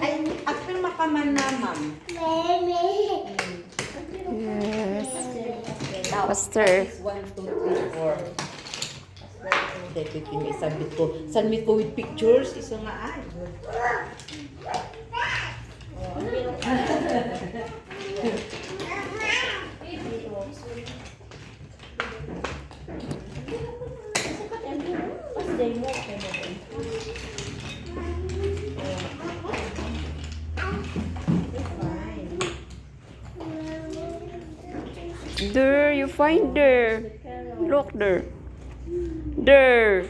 Ay, apil makaman na, ma'am. Yes. Faster. 1, 2, 3, 4. Dahil kini sabi ko, submit ko with pictures, isa nga ay. There, you find there. Look there. There.